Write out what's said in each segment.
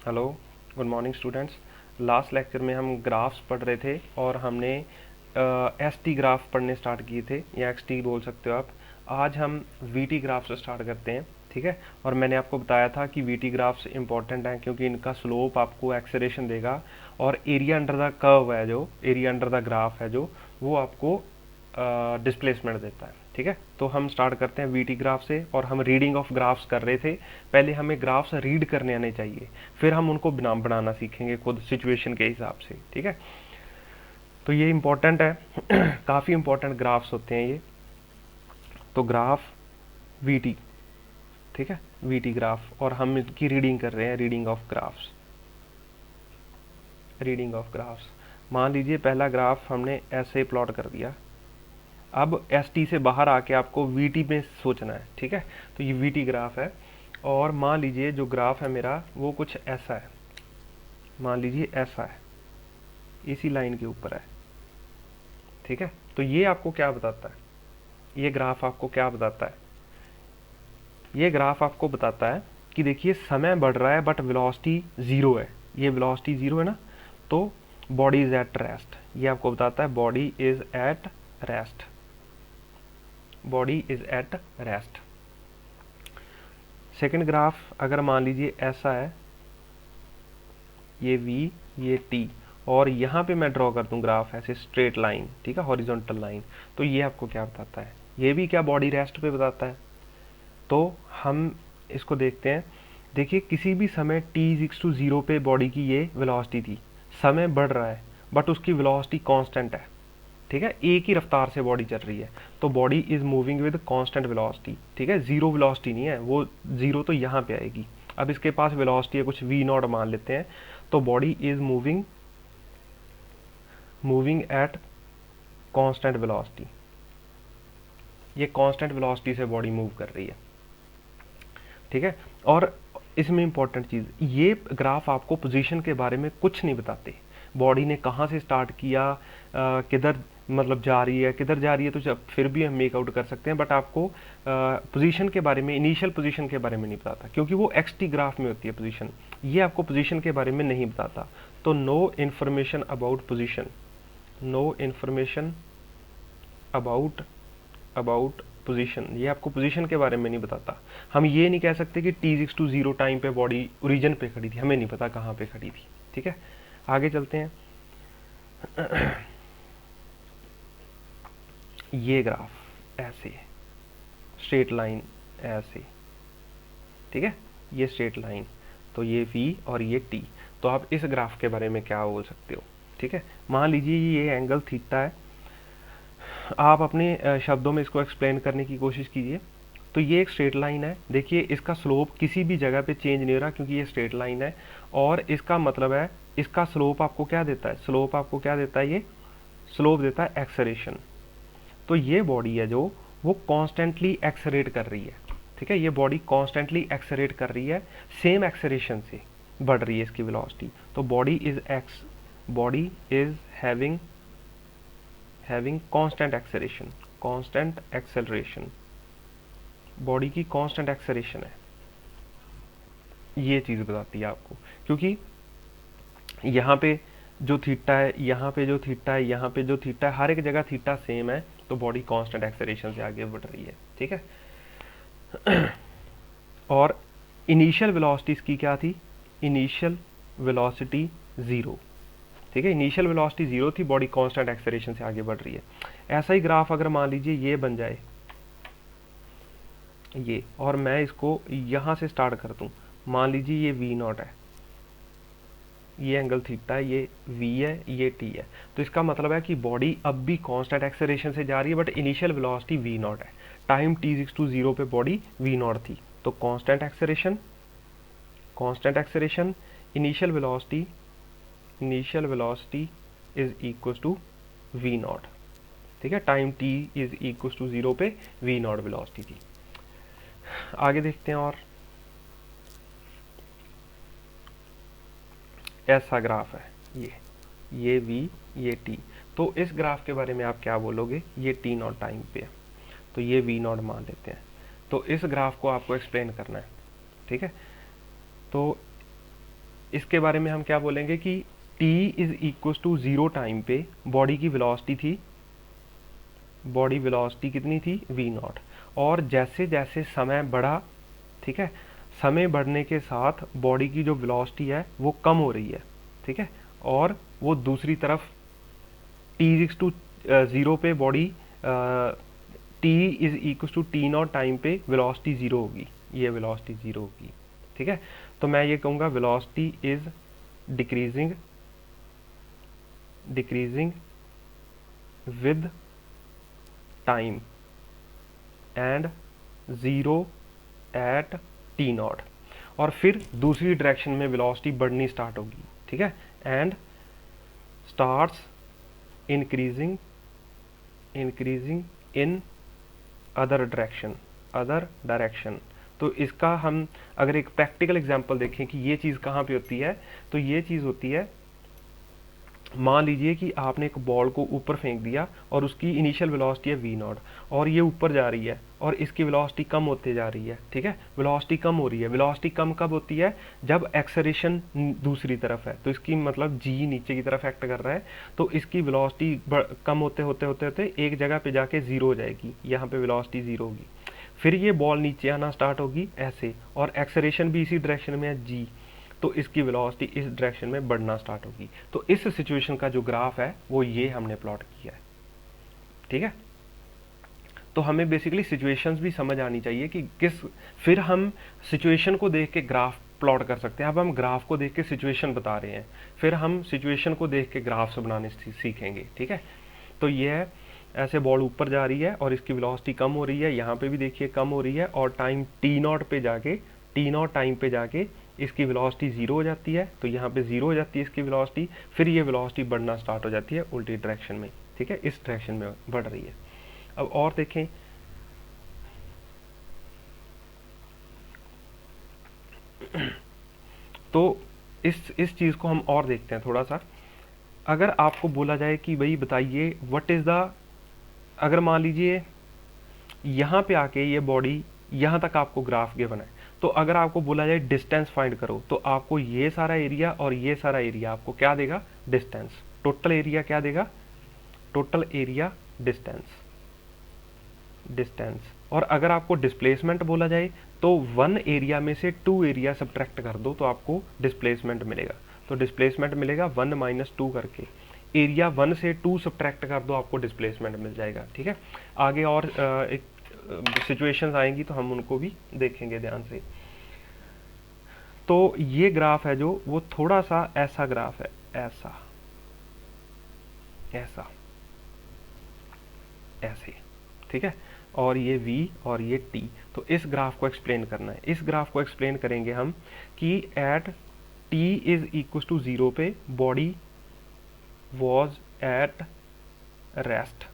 Hello, good morning students. Last lecture में हम graphs पढ़ रहे थे और हमने एस टी ग्राफ पढ़ने स्टार्ट किए थे, या एक्स टी बोल सकते हो आप। आज हम वी टी ग्राफ से स्टार्ट करते हैं, ठीक है। और मैंने आपको बताया था कि वी टी ग्राफ्स इंपॉर्टेंट हैं क्योंकि इनका स्लोप आपको एक्सेलेरेशन देगा, और एरिया अंडर द कर्व है, जो एरिया अंडर द ग्राफ है जो, वो आपको डिस्प्लेसमेंट देता है, ठीक है। तो हम स्टार्ट करते हैं वीटी ग्राफ से, और हम रीडिंग ऑफ ग्राफ्स कर रहे थे। पहले हमें ग्राफ्स रीड करने आने चाहिए, फिर हम उनको बनाना सीखेंगे खुद सिचुएशन के हिसाब से, ठीक है। तो ये इंपॉर्टेंट है काफ़ी इंपॉर्टेंट ग्राफ्स होते हैं ये। तो ग्राफ वीटी, ठीक है, वीटी ग्राफ, और हम इसकी रीडिंग कर रहे हैं, reading of graphs, reading of graphs. मान लीजिए पहला ग्राफ हमने ऐसे प्लॉट कर दिया। अब एस टी से बाहर आके आपको वी टी में सोचना है, ठीक है। तो ये वी टी ग्राफ है, और मान लीजिए जो ग्राफ है मेरा वो कुछ ऐसा है, मान लीजिए ऐसा है, इसी लाइन के ऊपर है, ठीक है। तो ये आपको क्या बताता है, ये ग्राफ आपको क्या बताता है? ये ग्राफ आपको बताता है कि देखिए समय बढ़ रहा है बट वेलोसिटी ज़ीरो है। ये वेलोसिटी ज़ीरो है ना, तो बॉडी इज एट रेस्ट। ये आपको बताता है body is eight rest, body is at rest. Second graph अगर मान लीजिए ऐसा है, ये V, ये T, और यहाँ पे मैं ड्रॉ कर दूँ ग्राफ ऐसे स्ट्रेट लाइन, ठीक है, हॉरिजॉन्टल लाइन। तो ये आपको क्या बताता है? ये भी क्या बॉडी रेस्ट पे बताता है। तो हम इसको देखते हैं। देखिए किसी भी समय t=0 पे बॉडी की ये वेलोसिटी थी, समय बढ़ रहा है बट उसकी वेलोसिटी कांस्टेंट है, ठीक है, एक ही रफ्तार से बॉडी चल रही है। तो body is moving with constant velocity, ठीक है, जीरो वेलोसिटी नहीं है, वो जीरो तो यहाँ पे आएगी। अब इसके पास वेलोसिटी है कुछ v नॉट मान लेते हैं, तो body is moving at constant velocity. ये कांस्टेंट वेलोसिटी से बॉडी मूव कर रही है, ठीक है। और इसमें इंपॉर्टेंट चीज़, ये ग्राफ आपको पोजीशन के बारे में कुछ नहीं बताते। बॉडी ने कहाँ से स्टार्ट किया, किधर मतलब जा रही है, किधर जा रही है, तो जब फिर भी हम मेक आउट कर सकते हैं, बट आपको पोजीशन के बारे में, इनिशियल पोजीशन के बारे में नहीं बताता, क्योंकि वो एक्स टी ग्राफ में होती है पोजीशन। ये आपको पोजीशन के बारे में नहीं बताता। तो no information about position, no information about position, ये आपको पोजीशन के बारे में नहीं बताता। हम ये नहीं कह सकते कि t=0 टाइम पे बॉडी ओरिजिन पे खड़ी थी, हमें नहीं पता कहाँ पे खड़ी थी, ठीक है। आगे चलते हैं। ये ग्राफ ऐसे, स्ट्रेट लाइन ऐसे, ठीक है, ये स्ट्रेट लाइन, तो ये v और ये t। तो आप इस ग्राफ के बारे में क्या बोल सकते हो, ठीक है। मान लीजिए ये एंगल थीटा है, आप अपने शब्दों में इसको एक्सप्लेन करने की कोशिश कीजिए। तो ये एक स्ट्रेट लाइन है, देखिए इसका स्लोप किसी भी जगह पे चेंज नहीं हो रहा क्योंकि ये स्ट्रेट लाइन है, और इसका मतलब है इसका स्लोप आपको क्या देता है, स्लोप आपको क्या देता है, ये स्लोप देता है एक्सेलरेशन। तो ये बॉडी है जो वो कॉन्स्टेंटली एक्सेलरेट कर रही है, ठीक है, ये बॉडी कॉन्स्टेंटली एक्सेलरेट कर रही है, सेम एक्सेलरेशन से बढ़ रही है इसकी वेलोसिटी। तो body is having constant acceleration, body की कांस्टेंट एक्सेलरेशन है, ये चीज़ बताती है आपको। क्योंकि यहाँ पे जो थीटा है, यहाँ पे जो थीटा है, यहाँ पे जो थीटा है, हर एक जगह थीटा सेम है, तो बॉडी कांस्टेंट एक्सेलरेशन से आगे बढ़ रही है, ठीक है। और इनिशियल वेलोसिटी इसकी क्या थी, इनिशियल वेलोसिटी ज़ीरो, ठीक है, इनिशियल वेलोसिटी ज़ीरो थी, बॉडी कांस्टेंट एक्सेलरेशन से आगे बढ़ रही है। ऐसा ही ग्राफ अगर मान लीजिए ये बन जाए, ये, और मैं इसको यहाँ से स्टार्ट कर दूँ, मान लीजिए ये v नॉट है, ये एंगल थीटा है, ये v है, ये t है। तो इसका मतलब है कि बॉडी अब भी कांस्टेंट एक्सेलरेशन से जा रही है, but initial velocity v naught है। टाइम t=0 पे बॉडी v नॉट थी, तो constant acceleration, initial velocity is equal to v naught, ठीक है। टाइम t=0 पे v नॉट वेलोसिटी थी। आगे देखते हैं, और ऐसा ग्राफ है, ये v, ये t। तो इस ग्राफ के बारे में आप क्या बोलोगे, ये t नॉट टाइम पे है, तो ये v नॉट मान लेते हैं। तो इस ग्राफ को आपको एक्सप्लेन करना है, ठीक है। तो इसके बारे में हम क्या बोलेंगे कि t is equal to 0 time पे बॉडी की वेलोसिटी थी, बॉडी वेलोसिटी कितनी थी v नॉट, और जैसे जैसे समय बढ़ा, ठीक है, समय बढ़ने के साथ बॉडी की जो वेलोसिटी है वो कम हो रही है, ठीक है, और वो दूसरी तरफ t इज टू 0 पे body t is equal to t naught time पे वेलोसिटी 0 होगी, ये वेलोसिटी 0 होगी, ठीक है। तो मैं ये कहूँगा velocity is decreasing decreasing with time and 0 at t naught, और फिर दूसरी डायरेक्शन में वेलोसिटी बढ़नी स्टार्ट होगी, ठीक है, and starts increasing increasing in other direction. तो इसका हम अगर एक प्रैक्टिकल एग्जांपल देखें कि ये चीज़ कहाँ पे होती है, तो ये चीज़ होती है, मान लीजिए कि आपने एक बॉल को ऊपर फेंक दिया और उसकी इनिशियल वेलोसिटी है v नॉट, और ये ऊपर जा रही है और इसकी वेलोसिटी कम होते जा रही है, ठीक है, वेलोसिटी कम हो रही है। वेलोसिटी कम कब होती है? जब एक्सेलरेशन दूसरी तरफ है, तो इसकी मतलब g नीचे की तरफ एक्ट कर रहा है, तो इसकी वेलोसिटी कम होते होते होते होते एक जगह पे जाके जीरो हो जाएगी, यहाँ पे वेलोसिटी जीरो होगी, फिर ये बॉल नीचे आना स्टार्ट होगी ऐसे, और एक्सेलरेशन भी इसी डायरेक्शन में है g, तो इसकी वेलोसिटी इस डायरेक्शन में बढ़ना स्टार्ट होगी। तो इस सिचुएशन का जो ग्राफ है वो ये हमने प्लॉट किया है, ठीक है। तो हमें बेसिकली सिचुएशंस भी समझ आनी चाहिए कि फिर हम सिचुएशन को देख के ग्राफ प्लॉट कर सकते हैं। अब हम ग्राफ को देख के सिचुएशन बता रहे हैं, फिर हम सिचुएशन को देख के ग्राफ्स बनाने सीखेंगे, ठीक है। तो ये है, ऐसे बॉल ऊपर जा रही है और इसकी वेलोसिटी कम हो रही है, यहाँ पे भी देखिए कम हो रही है, और टाइम टी नॉट पे जाके, टी नॉट टाइम पे जाके इसकी वेलोसिटी जीरो हो जाती है, तो यहाँ पे जीरो हो जाती है इसकी वेलोसिटी, फिर ये वेलोसिटी बढ़ना स्टार्ट हो जाती है उल्टी डायरेक्शन में, ठीक है, इस डायरेक्शन में बढ़ रही है। अब और देखें, तो इस चीज़ को हम और देखते हैं थोड़ा सा। अगर आपको बोला जाए कि भाई बताइए व्हाट इज़ द, अगर मान लीजिए यहाँ पे आके ये बॉडी यहाँ तक आपको ग्राफ गिवन है, तो अगर आपको बोला जाए डिस्टेंस फाइंड करो, तो आपको ये सारा एरिया और ये सारा एरिया आपको क्या देगा? डिस्टेंस। टोटल एरिया क्या देगा? Total area distance, distance. और अगर आपको डिस्प्लेसमेंट बोला जाए तो वन एरिया में से टू एरिया सब्ट्रैक्ट कर दो तो आपको डिस्प्लेसमेंट मिलेगा। तो डिस्प्लेसमेंट मिलेगा 1 - 2 करके, एरिया 1 से 2 सब्ट्रैक्ट कर दो आपको डिस्प्लेसमेंट मिल जाएगा, ठीक है। आगे और एक सिचुएशंस आएंगी तो हम उनको भी देखेंगे ध्यान से। तो ये ग्राफ है जो वो थोड़ा सा ऐसा ग्राफ है, ऐसा ऐसा ऐसे, ठीक है, और ये v और ये t। तो इस ग्राफ को एक्सप्लेन करना है। इस ग्राफ को एक्सप्लेन करेंगे हम कि at t is equal to 0 पे body was at rest,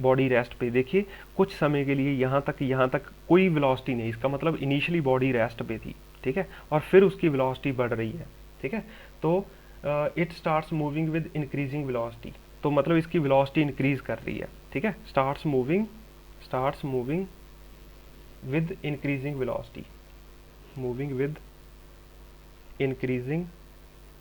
body rest पे, देखिए कुछ समय के लिए यहाँ तक कोई वेलोसिटी नहीं, इसका मतलब इनिशियली बॉडी रेस्ट पे थी, ठीक है, और फिर उसकी वेलोसिटी बढ़ रही है, ठीक है। तो it starts moving with increasing velocity, तो मतलब इसकी वेलोसिटी इंक्रीज कर रही है, ठीक है, starts moving with increasing velocity, moving with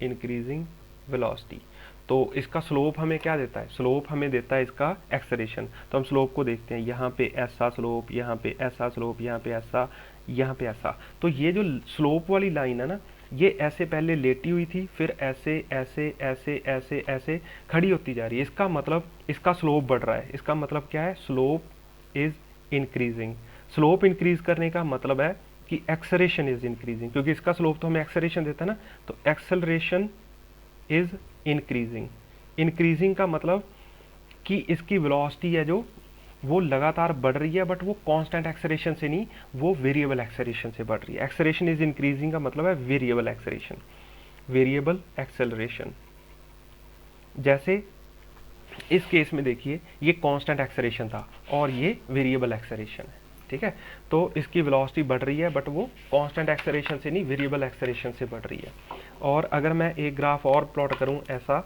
increasing velocity. तो इसका स्लोप हमें क्या देता है? स्लोप हमें देता है इसका एक्सेलरेशन। तो हम स्लोप को देखते हैं, यहाँ पे ऐसा स्लोप, यहाँ पे ऐसा स्लोप, यहाँ पे ऐसा, यहाँ पे ऐसा। तो ये जो स्लोप वाली लाइन है ना, ये ऐसे पहले लेटी हुई थी, फिर ऐसे ऐसे ऐसे ऐसे ऐसे खड़ी होती जा रही है। इसका मतलब इसका स्लोप बढ़ रहा है। इसका मतलब क्या है? Slope is increasing. Slope increase करने का मतलब है कि एक्सेलरेशन इज इंक्रीजिंग, क्योंकि इसका स्लोप तो हमें एक्सेलरेशन देता है ना, तो एक्सेलरेशन इज इंक्रीजिंग का मतलब कि इसकी वेलोसिटी है जो वो लगातार बढ़ रही है, बट वो कांस्टेंट एक्सेलरेशन से नहीं, वो वेरिएबल एक्सेलरेशन से बढ़ रही है। एक्सेलरेशन इज इंक्रीजिंग का मतलब है वेरिएबल एक्सेलरेशन। जैसे इस केस में देखिए ये कांस्टेंट एक्सेलरेशन था और ये वेरिएबल एक्सेलरेशन है, ठीक है। तो इसकी वेलोसिटी बढ़ रही है, बट वो कांस्टेंट एक्सेलरेशन से नहीं, वेरिएबल एक्सेलरेशन से बढ़ रही है। और अगर मैं एक ग्राफ और प्लॉट करूं ऐसा,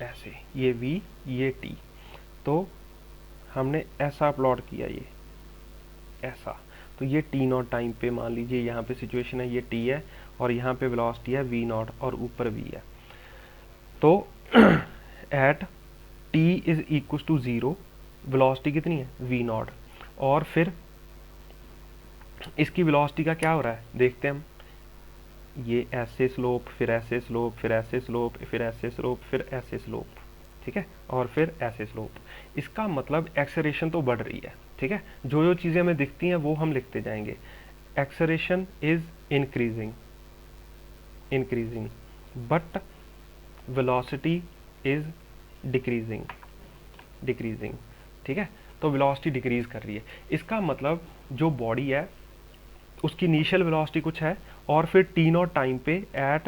ऐसे, ये v ये t, तो हमने ऐसा प्लॉट किया, ये ऐसा, तो ये टी नॉट टाइम पे मान लीजिए यहाँ पे सिचुएशन है, ये टी है और यहाँ पे वेलोसिटी है वी नॉट और ऊपर वी है। तो at T is equal to 0 velocity कितनी है वी नॉट, और फिर इसकी वेलोसिटी का क्या हो रहा है देखते हैं हम। ये ऐसे स्लोप, फिर ऐसे स्लोप, फिर ऐसे स्लोप, फिर ऐसे स्लोप, फिर ऐसे स्लोप, ठीक है, और फिर ऐसे स्लोप। इसका मतलब एक्सेलरेशन तो बढ़ रही है, ठीक है। जो जो चीज़ें हमें दिखती हैं वो हम लिखते जाएंगे। Acceleration is increasing, increasing, but velocity is decreasing, decreasing, ठीक है। तो वेलोसिटी डिक्रीज कर रही है। इसका मतलब जो बॉडी है उसकी इनिशियल वेलोसिटी कुछ है और फिर टी नॉट टाइम पे at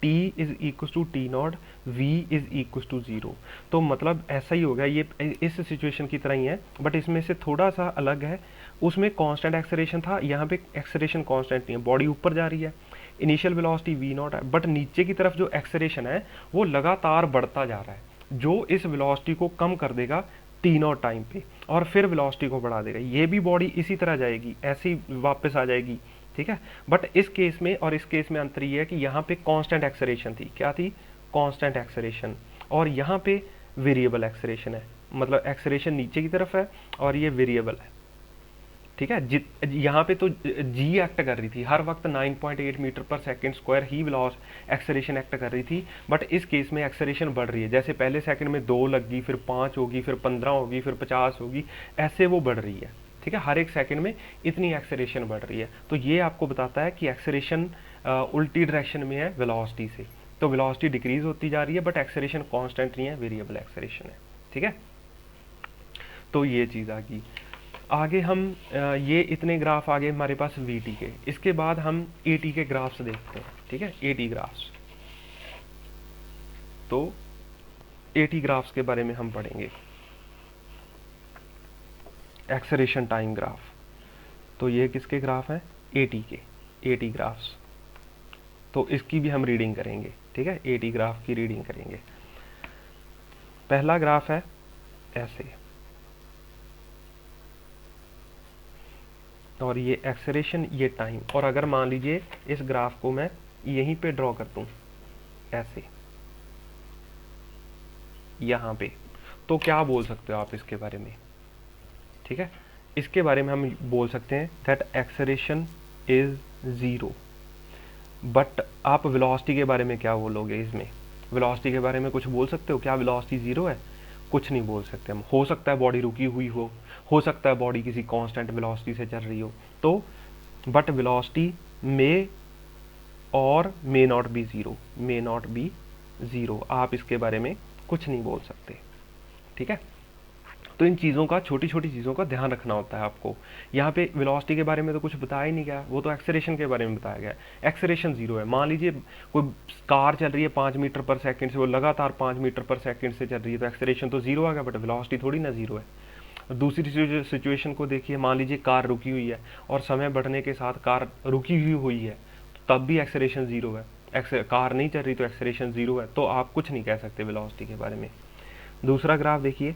T is equal to T naught V is equal to 0। तो मतलब ऐसा ही होगा, ये इस सिचुएशन की तरह ही है बट इसमें से थोड़ा सा अलग है। उसमें कांस्टेंट एक्सेलरेशन था, यहाँ पे एक्सेलरेशन कांस्टेंट नहीं है, बॉडी ऊपर जा रही है, इनिशियल वेलोसिटी वी नॉट है, बट नीचे की तरफ जो एक्सेलरेशन है वो लगातार बढ़ता जा रहा है, जो इस वेलोसिटी को कम कर देगा टी नॉट टाइम पे और फिर वेलोसिटी को बढ़ा देगा। ये भी बॉडी इसी तरह जाएगी, ऐसी वापस आ जाएगी, ठीक है। बट इस केस में और इस केस में अंतर ये है कि यहाँ पे कांस्टेंट एक्सेलरेशन थी, क्या थी कांस्टेंट एक्सेलरेशन, और यहाँ पे वेरिएबल एक्सेलरेशन है, मतलब एक्सेलरेशन नीचे की तरफ है और ये वेरिएबल है, ठीक है। यहाँ पे तो जी एक्ट कर रही थी हर वक्त 9.8 मीटर पर सेकंड स्क्वायर ही एक्सेलरेशन एक्ट कर रही थी, बट इस केस में एक्सेलरेशन बढ़ रही है। जैसे पहले सेकंड में 2 लगी, फिर 5 होगी, फिर 15 होगी, फिर 50 होगी, ऐसे वो बढ़ रही है, ठीक है। हर एक सेकंड में इतनी एक्सेलरेशन बढ़ रही है। तो ये आपको बताता है कि एक्सेलरेशन उल्टी डायरेक्शन में है वेलोसिटी से, तो वेलोसिटी डिक्रीज होती जा रही है बट एक्सेलरेशन कांस्टेंट नहीं है, वेरिएबल एक्सेलरेशन है, ठीक है। तो ये चीज़ आ गई। आगे हम ये इतने ग्राफ आगे हमारे पास वी टी के, इसके बाद हम ए टी के ग्राफ्स देखते हैं, ठीक है, ए टी ग्राफ्स। तो ए टी ग्राफ्स के बारे में हम पढ़ेंगे। एक्सेलरेशन टाइम ग्राफ, तो ये किसके ग्राफ हैं ए टी के, ए टी ग्राफ्स। तो इसकी भी हम रीडिंग करेंगे, ठीक है, ए टी ग्राफ की रीडिंग करेंगे। पहला ग्राफ है ऐसे, और ये एक्सेलरेशन, ये टाइम, और अगर मान लीजिए इस ग्राफ को मैं यहीं पे ड्रॉ कर दूं ऐसे यहाँ पे, तो क्या बोल सकते हो आप इसके बारे में, ठीक है। इसके बारे में हम बोल सकते हैं दैट एक्सेलरेशन इज 0, बट आप वेलोसिटी के बारे में क्या बोलोगे, इसमें वेलोसिटी के बारे में कुछ बोल सकते हो, क्या वेलोसिटी 0 है, कुछ नहीं बोल सकते हम। हो सकता है बॉडी रुकी हुई हो सकता है बॉडी किसी कांस्टेंट वेलोसिटी से चल रही हो, तो बट वेलोसिटी मे और may not be 0, may not be 0, आप इसके बारे में कुछ नहीं बोल सकते, ठीक है। तो इन चीज़ों का, छोटी छोटी चीज़ों का ध्यान रखना होता है आपको। यहाँ पे वेलोसिटी के बारे में तो कुछ बताया ही नहीं गया, वो तो एक्सेलरेशन के बारे में बताया गया। एक्सेलरेशन 0 है, मान लीजिए कोई कार चल रही है 5 मीटर पर सेकंड से, वो लगातार 5 मीटर पर सेकंड से चल रही है, तो एक्सेलरेशन तो 0 आ गया, बट वेलोसिटी थोड़ी ना 0 है। दूसरी सिचुएशन को देखिए, मान लीजिए कार रुकी हुई है और समय बढ़ने के साथ कार रुकी हुई है, तब भी एक्सेलरेशन 0 है। कार नहीं चल रही तो एक्सेलरेशन 0 है, तो आप कुछ नहीं कह सकते वेलोसिटी के बारे में। दूसरा ग्राफ देखिए,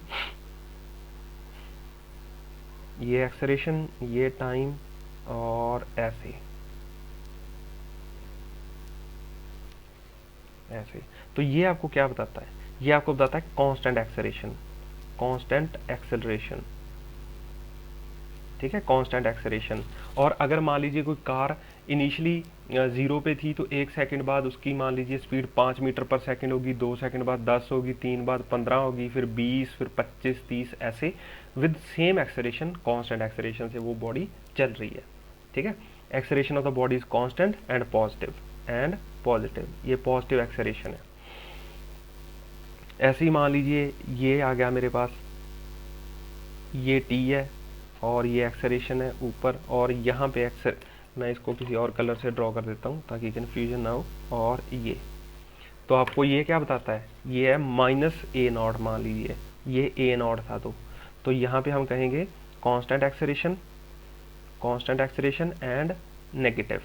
ये एक्सेलरेशन, ये टाइम, और ऐसे ऐसे। तो ये आपको क्या बताता है, ये आपको बताता है कांस्टेंट एक्सेलरेशन, कांस्टेंट एक्सेलरेशन, ठीक है, कांस्टेंट एक्सेलरेशन। और अगर मान लीजिए कोई कार इनिशियली 0 पे थी, तो 1 सेकंड बाद उसकी मान लीजिए स्पीड 5 मीटर पर सेकंड होगी, 2 सेकंड बाद 10 होगी, 3 बाद 15 होगी, फिर 20, फिर 25, 30, ऐसे with same acceleration, constant acceleration से वो बॉडी चल रही है, ठीक है। Acceleration of the body is constant and positive, ये पॉजिटिव एक्सेलरेशन है। ऐसे ही मान लीजिए ये आ गया मेरे पास, ये टी है और ये एक्सेलरेशन है ऊपर, और यहाँ पे मैं इसको किसी और कलर से ड्रॉ कर देता हूँ ताकि कन्फ्यूजन ना हो। और ये, तो आपको ये क्या बताता है, ये है -a0, मान लीजिए ये a0 था, तो यहाँ पे हम कहेंगे कांस्टेंट एक्सेलरेशन एंड नेगेटिव,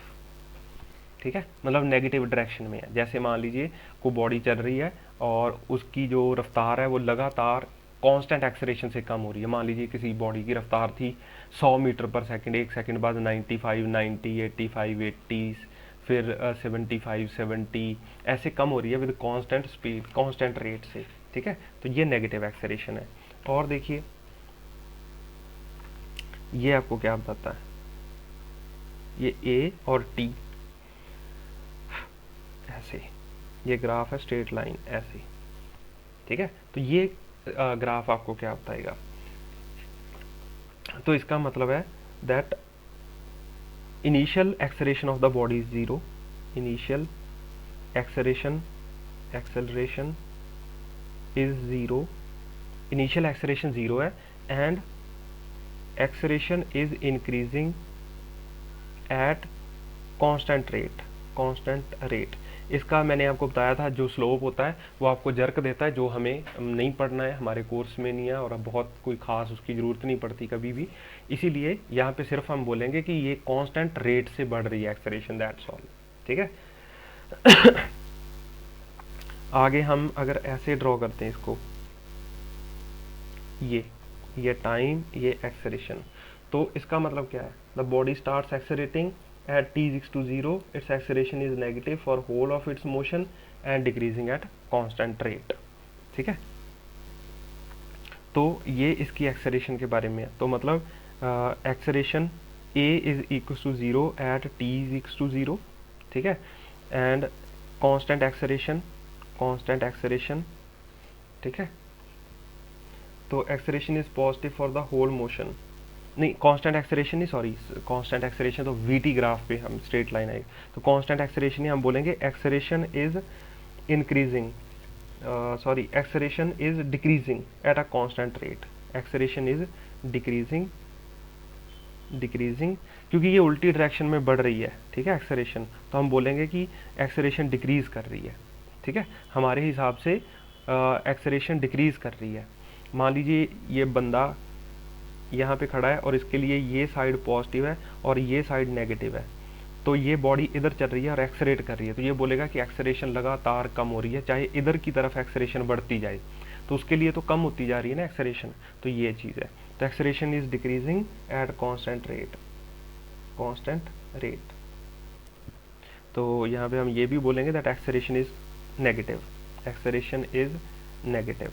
ठीक है, मतलब नेगेटिव डायरेक्शन में है। जैसे मान लीजिए कोई बॉडी चल रही है और उसकी जो रफ्तार है वो लगातार कांस्टेंट एक्सेलरेशन से कम हो रही है। मान लीजिए किसी बॉडी की रफ्तार थी 100 मीटर पर सेकंड, एक सेकंड बाद 95, 90, 85, 80, फिर 75, 70 ऐसे कम हो रही है with constant speed, constant rate से। ठीक है, तो ये नेगेटिव एक्सेलरेशन है। और देखिए ये आपको क्या बताता है, ये ए और टी ऐसे, ये ग्राफ है स्ट्रेट लाइन ऐसे। ठीक है, तो ये ग्राफ आपको क्या बताएगा, तो इसका मतलब है that initial acceleration of the body is zero, initial acceleration is zero, initial acceleration zero है and acceleration is increasing at constant rate. इसका मैंने आपको बताया था, जो स्लोप होता है वो आपको जर्क देता है, जो हमें नहीं पढ़ना है, हमारे कोर्स में नहीं है और अब बहुत कोई खास उसकी ज़रूरत नहीं पड़ती कभी भी। इसीलिए यहाँ पे सिर्फ हम बोलेंगे कि ये कांस्टेंट रेट से बढ़ रही है एक्सेलरेशन, दैट्स ऑल। ठीक है आगे हम अगर ऐसे ड्रॉ करते हैं इसको, ये टाइम, ये एक्सेलरेशन, तो इसका मतलब क्या है, the body starts accelerating at t is equal to 0, its acceleration is negative for whole of its motion and decreasing at constant rate। ठीक है, तो ये इसकी एक्सेलरेशन के बारे में है। तो मतलब acceleration a is equal to 0 at t is equal to 0। ठीक है, एंड कांस्टेंट एक्सेलरेशन। ठीक है, तो acceleration is positive for the whole motion, नहीं कांस्टेंट एक्सेलरेशन नहीं, सॉरी कांस्टेंट एक्सेलरेशन तो वीटी ग्राफ पे हम स्ट्रेट लाइन आएगी, तो कांस्टेंट एक्सेलरेशन ही हम बोलेंगे acceleration is increasing, sorry acceleration is decreasing at a constant rate, acceleration is decreasing क्योंकि ये उल्टी डायरेक्शन में बढ़ रही है। ठीक है, एक्सेलरेशन, तो हम बोलेंगे कि एक्सेलरेशन डिक्रीज कर रही है। ठीक है, हमारे हिसाब से एक्सेलरेशन डिक्रीज कर रही है। मान लीजिए ये बंदा यहाँ पे खड़ा है और इसके लिए ये साइड पॉजिटिव है और ये साइड नेगेटिव है, तो ये बॉडी इधर चल रही है और एक्सेलरेट कर रही है, तो ये बोलेगा कि एक्सेलरेशन लगातार कम हो रही है, चाहे इधर की तरफ एक्सेलरेशन बढ़ती जाए, तो उसके लिए तो कम होती जा रही है ना एक्सेलरेशन, तो ये चीज़ है। तो acceleration is decreasing eight constant rate. तो यहाँ पे हम ये भी बोलेंगे दैट एक्सेलरेशन इज नेगेटिव।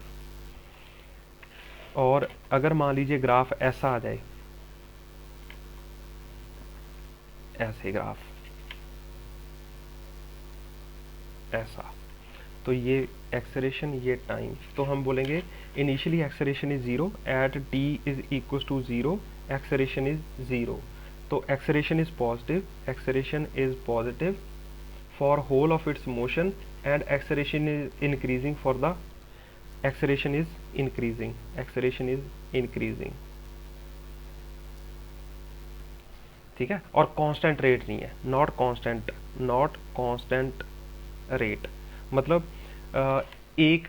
और अगर मान लीजिए ग्राफ ऐसा आ जाए, ऐसे ग्राफ ऐसा, तो ये एक्सेलरेशन, ये टाइम, तो हम बोलेंगे initially acceleration is zero at T is equal to zero, acceleration is zero. तो acceleration is positive for whole of its motion and acceleration is increasing for the acceleration is increasing. ठीक है, और constant rate नहीं है, not constant rate, मतलब एक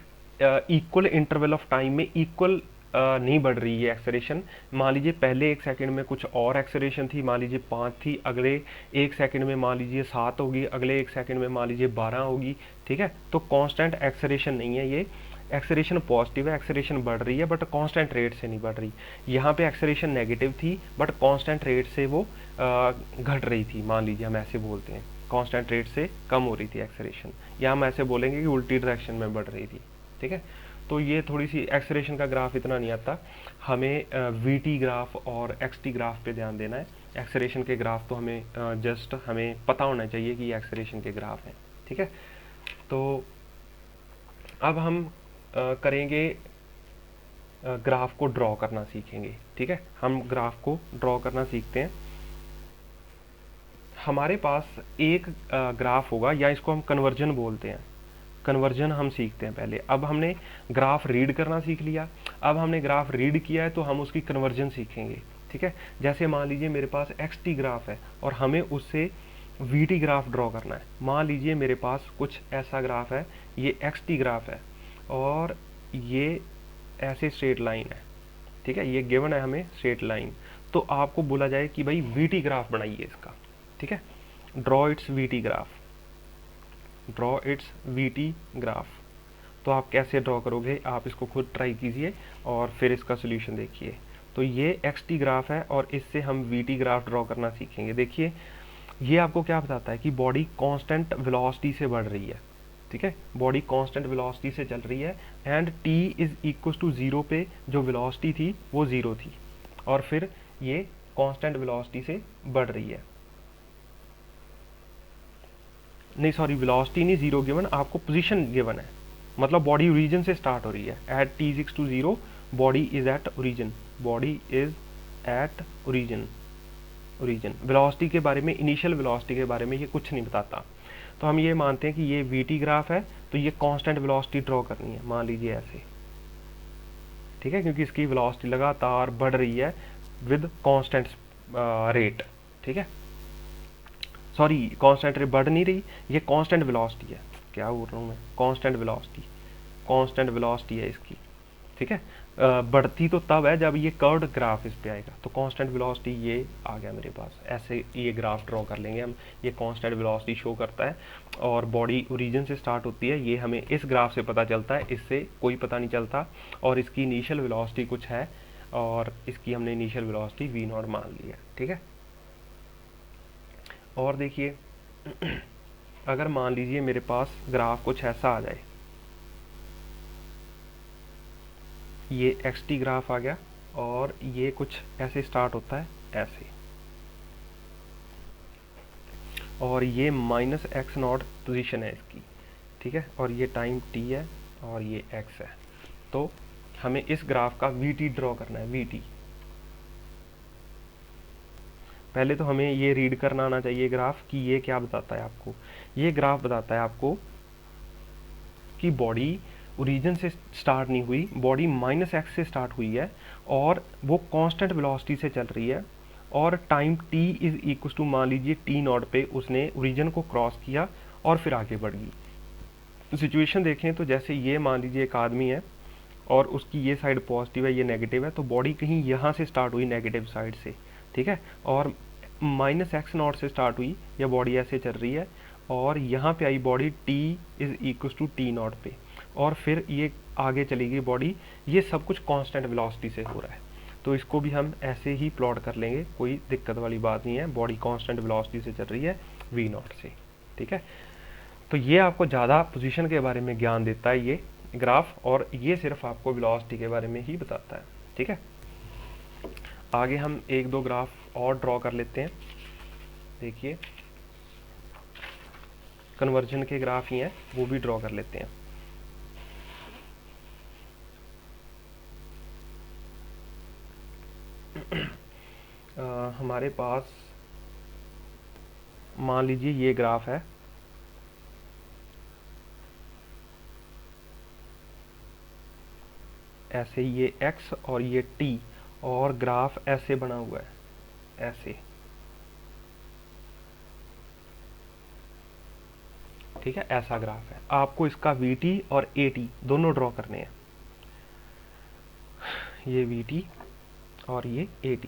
equal interval of time में equal नहीं बढ़ रही है एक्सेलरेशन। मान लीजिए पहले एक सेकंड में कुछ और एक्सेलरेशन थी, मान लीजिए 5 थी, अगले एक सेकंड में मान लीजिए 7 होगी, अगले एक सेकंड में मान लीजिए 12 होगी। ठीक है, तो कांस्टेंट एक्सेलरेशन नहीं है, ये एक्सेलरेशन पॉजिटिव है, एक्सेलरेशन बढ़ रही है बट कांस्टेंट रेट से नहीं बढ़ रही। यहाँ पे एक्सेलरेशन नेगेटिव थी बट कांस्टेंट रेट से वो घट रही थी, मान लीजिए हम ऐसे बोलते हैं, कांस्टेंट रेट से कम हो रही थी एक्सेलरेशन। यहाँ हम ऐसे बोलेंगे कि उल्टी डायरेक्शन में बढ़ रही थी। ठीक है, तो ये थोड़ी सी एक्सेलरेशन का ग्राफ इतना नहीं आता, हमें वीटी ग्राफ और एक्सटी ग्राफ पे ध्यान देना है। एक्सेलरेशन के ग्राफ तो हमें जस्ट हमें पता होना चाहिए कि ये एक्सेलरेशन के ग्राफ हैं। ठीक है, तो अब हम करेंगे ग्राफ को ड्रॉ करना सीखेंगे। ठीक है, हम ग्राफ को ड्रॉ करना सीखते हैं। हमारे पास एक ग्राफ होगा, या इसको हम कन्वर्जन बोलते हैं, कन्वर्जन हम सीखते हैं पहले। अब हमने ग्राफ रीड करना सीख लिया, अब हमने ग्राफ रीड किया है तो हम उसकी कन्वर्जन सीखेंगे। ठीक है, जैसे मान लीजिए मेरे पास एक्स टी ग्राफ है और हमें उससे वी टी ग्राफ ड्रॉ करना है। मान लीजिए मेरे पास कुछ ऐसा ग्राफ है, ये एक्स टी ग्राफ है और ये ऐसे स्ट्रेट लाइन है। ठीक है, ये गिवन है हमें स्ट्रेट लाइन, तो आपको बोला जाए कि भाई वी टी ग्राफ बनाइए इसका। ठीक है, draw it's we T graph. तो आप कैसे ड्रॉ करोगे, आप इसको खुद ट्राई कीजिए और फिर इसका सोल्यूशन देखिए। तो ये एक्स-टी ग्राफ है और इससे हम वी-टी ग्राफ ड्रॉ करना सीखेंगे। देखिए ये आपको क्या बताता है कि बॉडी कांस्टेंट वेलोसिटी से बढ़ रही है, ठीक है, बॉडी कांस्टेंट वेलोसिटी से चल रही है and T is equal to 0 पे जो वेलोसिटी थी वो 0 थी और फिर ये कांस्टेंट वेलोसिटी से बढ़ रही है। नहीं सॉरी, वेलोसिटी नहीं 0 गिवन, आपको पोजीशन गिवन है, मतलब बॉडी ओरिजिन से स्टार्ट हो रही है। At T is to 0 body is at origin, body is at origin. Velocity के बारे में, इनिशियल वेलोसिटी के बारे में ये कुछ नहीं बताता। तो हम ये मानते हैं कि ये वी-टी ग्राफ है, तो ये कांस्टेंट वेलोसिटी ड्रॉ करनी है, मान लीजिए ऐसे, ठीक है, क्योंकि इसकी वेलोसिटी लगातार बढ़ रही है विद कांस्टेंट रेट, ठीक है, सॉरी कांस्टेंट रेट बढ़ नहीं रही, ये कांस्टेंट वेलोसिटी है, क्या बोल रहा हूँ मैं, कांस्टेंट वेलोसिटी है इसकी, ठीक है। बढ़ती तो तब है जब ये कर्व्ड ग्राफ इस पे आएगा, तो कांस्टेंट वेलोसिटी ये आ गया मेरे पास, ऐसे ये ग्राफ ड्रॉ कर लेंगे हम। ये कांस्टेंट वेलोसिटी शो करता है और बॉडी ओरिजिन से स्टार्ट होती है, ये हमें इस ग्राफ से पता चलता है, इससे कोई पता नहीं चलता। और इसकी इनिशियल वेलोसिटी कुछ है और इसकी हमने इनिशियल वेलोसिटी वी नॉट मान ली है, ठीक है। और देखिए अगर मान लीजिए मेरे पास ग्राफ कुछ ऐसा आ जाए, ये एक्स-टी ग्राफ आ गया और ये कुछ ऐसे स्टार्ट होता है ऐसे, और ये माइनस एक्स नॉट पोजिशन है इसकी, ठीक है, और ये टाइम टी है और ये एक्स है। तो हमें इस ग्राफ का वी टी ड्रॉ करना है, वी टी। पहले तो हमें ये रीड करना आना चाहिए ग्राफ कि ये क्या बताता है आपको। ये ग्राफ बताता है आपको कि बॉडी ओरिजिन से स्टार्ट नहीं हुई, बॉडी माइनस एक्स से स्टार्ट हुई है और वो कांस्टेंट वेलोसिटी से चल रही है और time T is equal to मान लीजिए टी नॉट पे उसने ओरिजिन को क्रॉस किया और फिर आगे बढ़ गई। सिचुएशन देखें तो जैसे ये मान लीजिए एक आदमी है और उसकी ये साइड पॉजिटिव है, ये नेगेटिव है, तो बॉडी कहीं यहाँ से स्टार्ट हुई नेगेटिव साइड से, ठीक है, और माइनस एक्स नॉट से स्टार्ट हुई, या बॉडी ऐसे चल रही है और यहाँ पे आई body T is equal to T nought पे और फिर ये आगे चली गई बॉडी। ये सब कुछ कांस्टेंट वेलोसिटी से हो रहा है, तो इसको भी हम ऐसे ही प्लॉट कर लेंगे, कोई दिक्कत वाली बात नहीं है। बॉडी कांस्टेंट वेलोसिटी से चल रही है वी नॉट से, ठीक है। तो ये आपको ज़्यादा पोजीशन के बारे में ज्ञान देता है ये ग्राफ, और ये सिर्फ आपको वेलोसिटी के बारे में ही बताता है, ठीक है। आगे हम एक दो ग्राफ और ड्रॉ कर लेते हैं। देखिए कन्वर्जन के ग्राफ ही हैं, वो भी ड्रॉ कर लेते हैं। हमारे पास मान लीजिए ये ग्राफ है, ऐसे ये x और ये t और ग्राफ ऐसे बना हुआ है, ऐसे, ठीक है, ऐसा ग्राफ है। आपको इसका vt और at दोनों ड्रॉ करने हैं, ये vt और ये at।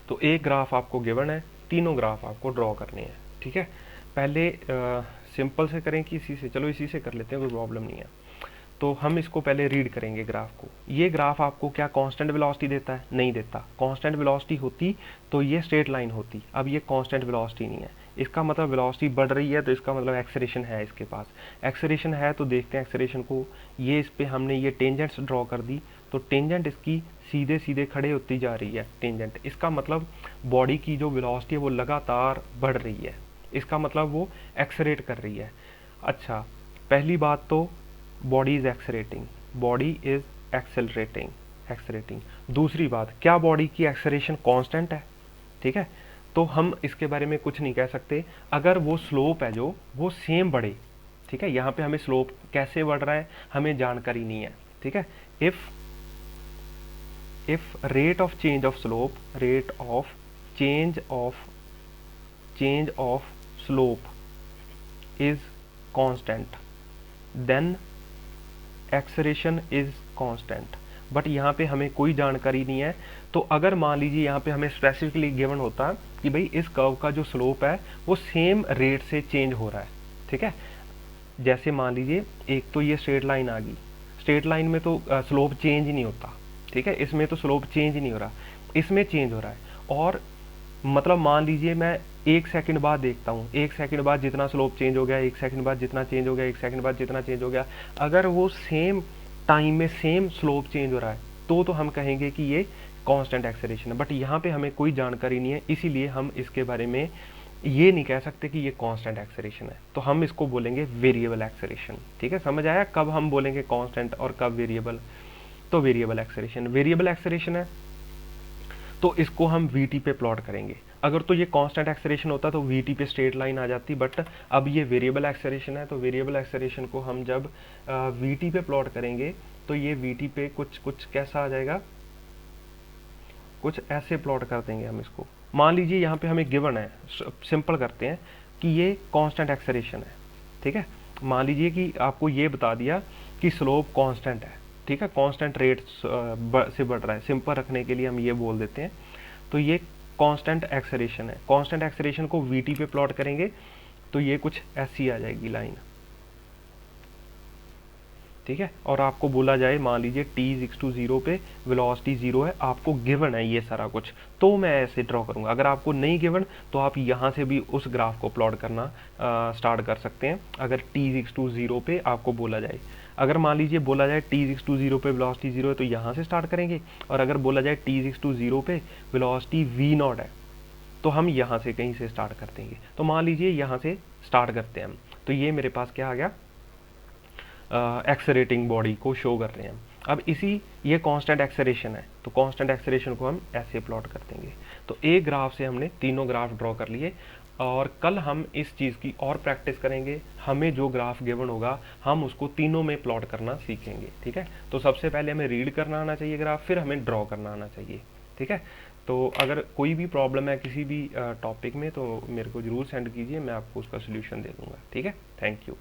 तो एक ग्राफ आपको गिवन है, तीनों ग्राफ आपको ड्रॉ करने हैं, ठीक है। पहले सिंपल से करें कि इसी से, चलो इसी से कर लेते हैं, कोई प्रॉब्लम नहीं है। तो हम इसको पहले रीड करेंगे ग्राफ को। ये ग्राफ आपको क्या कांस्टेंट वेलोसिटी देता है? नहीं देता। कांस्टेंट वेलोसिटी होती तो ये स्ट्रेट लाइन होती, अब ये कांस्टेंट वेलोसिटी नहीं है। इसका मतलब वेलोसिटी बढ़ रही है, तो इसका मतलब एक्सेलरेशन है इसके पास। एक्सेलरेशन है तो देखते हैं एक्सेलरेशन को। ये इस पे हमने ये टेंजेंट्स ड्रॉ कर दी, तो टेंजेंट इसकी सीधे सीधे खड़े होती जा रही है टेंजेंट। इसका मतलब बॉडी की जो वेलोसिटी है वो लगातार बढ़ रही है, इसका मतलब वो एक्सेलरेट कर रही है। अच्छा, पहली बात तो body is accelerating, body is accelerating. दूसरी बात, क्या बॉडी की एक्सेलरेशन कांस्टेंट है? ठीक है, तो हम इसके बारे में कुछ नहीं कह सकते। अगर वो स्लोप है जो वो सेम बढ़े, ठीक है, यहाँ पे हमें स्लोप कैसे बढ़ रहा है हमें जानकारी नहीं है, ठीक है। If rate of change of slope, rate of change of slope is constant, then acceleration is constant. But यहाँ पे हमें कोई जानकारी नहीं है। तो अगर मान लीजिए यहाँ पे हमें स्पेसिफिकली गिवन होता कि भाई इस कर्व का जो स्लोप है वो सेम रेट से चेंज हो रहा है, ठीक है। जैसे मान लीजिए एक तो ये स्ट्रेट लाइन आ गई, स्ट्रेट लाइन में तो स्लोप चेंज ही नहीं होता, ठीक है, इसमें तो स्लोप चेंज ही नहीं हो रहा, इसमें चेंज हो रहा है। और मतलब मान लीजिए मैं 1 सेकंड बाद देखता हूँ, 1 सेकंड बाद जितना स्लोप चेंज हो गया, 1 सेकंड बाद जितना चेंज हो गया, 1 सेकंड बाद जितना चेंज हो गया, अगर वो सेम टाइम में सेम स्लोप चेंज हो रहा है तो हम कहेंगे कि ये कांस्टेंट एक्सेलरेशन है। बट यहाँ पे हमें कोई जानकारी नहीं है, इसीलिए हम इसके बारे में ये नहीं कह सकते कि ये कांस्टेंट एक्सेलरेशन है, तो हम इसको बोलेंगे वेरिएबल एक्सेलरेशन। ठीक है, समझ आया कब हम बोलेंगे कांस्टेंट और कब वेरिएबल। तो वेरिएबल एक्सेलरेशन है, तो इसको हम वीटी पे प्लॉट करेंगे। अगर तो ये कांस्टेंट एक्सेलरेशन होता तो वीटी पे स्ट्रेट लाइन आ जाती, बट अब ये वेरिएबल एक्सेलरेशन है, तो वेरिएबल एक्सेलरेशन को हम जब वीटी पे प्लॉट करेंगे तो ये वीटी पे कुछ कैसा आ जाएगा, कुछ ऐसे प्लॉट कर देंगे हम इसको। मान लीजिए यहाँ पे हमें गिवन है, सिंपल करते हैं कि ये कांस्टेंट एक्सेलरेशन है, ठीक है। मान लीजिए कि आपको ये बता दिया कि स्लोप कांस्टेंट है, ठीक है, कांस्टेंट रेट से बढ़ रहा है, सिंपल रखने के लिए हम ये बोल देते हैं। तो ये कांस्टेंट एक्सेलरेशन है, कांस्टेंट एक्सेलरेशन को वीटी पे प्लॉट करेंगे तो ये कुछ ऐसी आ जाएगी लाइन, ठीक है। और आपको बोला जाए मान लीजिए t=0 पे वेलोसिटी 0 है, आपको गिवन है ये सारा कुछ, तो मैं ऐसे ड्रॉ करूंगा। अगर आपको नहीं गिवन तो आप यहाँ से भी उस ग्राफ को प्लॉट करना स्टार्ट कर सकते हैं, अगर t=0 पे आपको बोला जाए। अगर मान लीजिए बोला जाए t=0 पे वेलोसिटी 0 है तो यहाँ से स्टार्ट करेंगे, और अगर बोला जाए t=0 पे वेलोसिटी v0 है तो हम यहाँ से कहीं से स्टार्ट कर देंगे। तो मान लीजिए यहाँ से स्टार्ट करते हैं हम, तो ये मेरे पास क्या आ गया, एक्सेलरेटिंग बॉडी को शो कर रहे हैं हम। अब ये कांस्टेंट एक्सेलरेशन है, तो कांस्टेंट एक्सेलरेशन को हम ऐसे प्लॉट कर देंगे। तो एक ग्राफ से हमने तीनों ग्राफ ड्रॉ कर लिए, और कल हम इस चीज़ की और प्रैक्टिस करेंगे। हमें जो ग्राफ गिवन होगा हम उसको तीनों में प्लॉट करना सीखेंगे, ठीक है। तो सबसे पहले हमें रीड करना आना चाहिए ग्राफ, फिर हमें ड्रॉ करना आना चाहिए, ठीक है। तो अगर कोई भी प्रॉब्लम है किसी भी टॉपिक में तो मेरे को ज़रूर सेंड कीजिए, मैं आपको उसका सोल्यूशन दे दूँगा, ठीक है। Thank you.